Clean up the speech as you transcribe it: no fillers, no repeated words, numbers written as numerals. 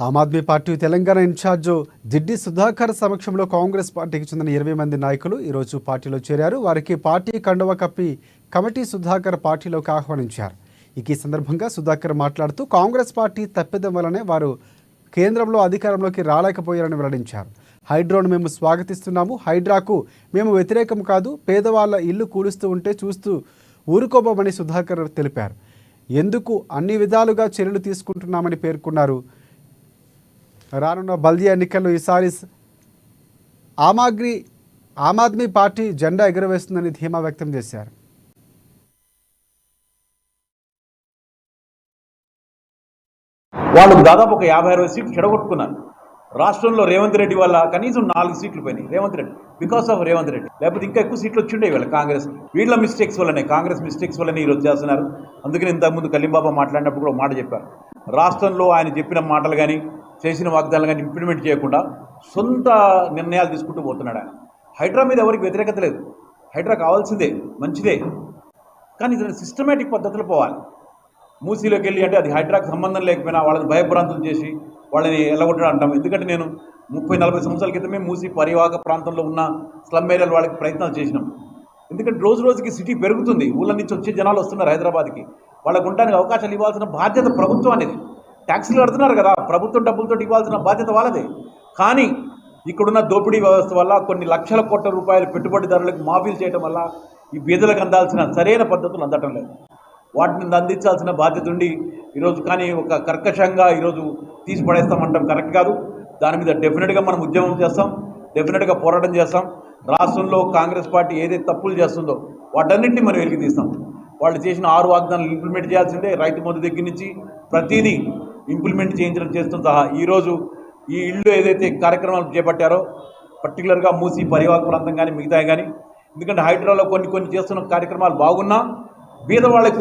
Aam Aadmi party Telangana incharge జిడ్డి Sudhakar సమక్షంలో కాంగ్రెస్ పార్టీకి చెందిన 20 మంది నాయకులు ఈరోజు పార్టీలో చేరారు. వారికి పార్టీ కండువ కప్పి కమిటీ సుధాకర్ పార్టీలోకి ఆహ్వానించారు. ఈ సందర్భంగా సుధాకర్ మాట్లాడుతూ కాంగ్రెస్ పార్టీ తప్పిదం వల్లనే వారు కేంద్రంలో అధికారంలోకి రాలేకపోయారని వెల్లడించారు. హైడ్రాను మేము స్వాగతిస్తున్నాము, హైడ్రాకు మేము వ్యతిరేకం కాదు, పేదవాళ్ల ఇల్లు కూలుస్తూ ఉంటే చూస్తూ ఊరుకోబోమని సుధాకర్ తెలిపారు. ఎందుకు అన్ని విధాలుగా చర్యలు తీసుకుంటున్నామని పేర్కొన్నారు. రానున్న బల్దియా ఎన్నికల్లో ఈసారి ఆమ్ ఆద్మీ పార్టీ జెండా ఎగురవేస్తుందని ధీమా వ్యక్తం చేశారు. వాళ్ళు దాదాపు ఒక 50-60 సీట్లు చెడగొట్టుకున్నారు. రాష్ట్రంలో రేవంత్ రెడ్డి వల్ల కనీసం 4 సీట్లు పోయినాయి. రేవంత్ రెడ్డి బికాస్ ఆఫ్ రేవంత్ రెడ్డి, లేకపోతే ఇంకా ఎక్కువ సీట్లు వచ్చిండే వీళ్ళ కాంగ్రెస్. వీళ్ళ మిస్టేక్స్ వల్లనే, కాంగ్రెస్ మిస్టేక్స్ వల్లనే ఈరోజు చేస్తున్నారు. అందుకని ఇంతకుముందు కల్లింబాబా మాట్లాడినప్పుడు కూడా ఒక మాట చెప్పారు. రాష్ట్రంలో ఆయన చెప్పిన మాటలు కానీ చేసిన వాగ్దానాలు కానీ ఇంప్లిమెంట్ చేయకుండా సొంత నిర్ణయాలు తీసుకుంటూ పోతున్నాడు ఆయన. హైడ్రా మీద ఎవరికి వ్యతిరేకత లేదు, హైడ్రా కావాల్సిందే, మంచిదే. కానీ ఇది సిస్టమేటిక్ పద్ధతిలో పోవాలి. మూసీలోకి వెళ్ళి అంటే అది హైడ్రాకి సంబంధం లేకపోయినా వాళ్ళని భయభ్రాంతులు చేసి వాళ్ళని ఎల్లగొట్టడం అంటాం. ఎందుకంటే నేను 30-40 సంవత్సరాల క్రితమే మూసీ పరివాహక ప్రాంతంలో ఉన్న స్లమ్ ఏరియాల వాళ్ళకి ప్రయత్నాలు చేసినాం. ఎందుకంటే రోజు రోజుకి సిటీ పెరుగుతుంది, ఊళ్ళ నుంచి వచ్చే జనాలు వస్తున్నారు హైదరాబాద్కి. వాళ్ళకు ఉండడానికి అవకాశాలు ఇవ్వాల్సిన బాధ్యత ప్రభుత్వం అనేది. ట్యాక్సీలు కడుతున్నారు కదా, ప్రభుత్వం డబ్బులతో ఇవ్వాల్సిన బాధ్యత వాళ్ళదే. కానీ ఇక్కడున్న దోపిడీ వ్యవస్థ వల్ల కొన్ని లక్షల కోట్ల రూపాయలు పెట్టుబడిదారులకు మాఫీలు చేయడం వల్ల ఈ బీదలకు అందాల్సిన సరైన పద్ధతులు అందటం లేదు. వాటిని అందించాల్సిన బాధ్యత ఉండి ఈరోజు కానీ ఒక కర్కశంగా ఈరోజు తీసి పడేస్తామంటాం కరెక్ట్ కాదు. దాని మీద డెఫినెట్గా మనం ఉద్యమం చేస్తాం, డెఫినెట్గా పోరాటం చేస్తాం. రాష్ట్రంలో కాంగ్రెస్ పార్టీ ఏదైతే తప్పులు చేస్తుందో వాటన్నింటినీ మనం వెలికి తీస్తాం. వాళ్ళు చేసిన 6 వాగ్దానాలు ఇంప్లిమెంట్ చేయాల్సిందే. రైతు మందు దగ్గర నుంచి ప్రతిదీ ఇంప్లిమెంట్ చేయించడం చేస్తూ సహా ఈరోజు ఈ ఇళ్ళు ఏదైతే కార్యక్రమాలు చేపట్టారో పర్టికులర్గా మూసీ పరివాహక ప్రాంతం కానీ మిగతాయి కానీ, ఎందుకంటే హైడ్రాలో కొన్ని చేస్తున్న కార్యక్రమాలు బాగున్నా బీద వాళ్ళకు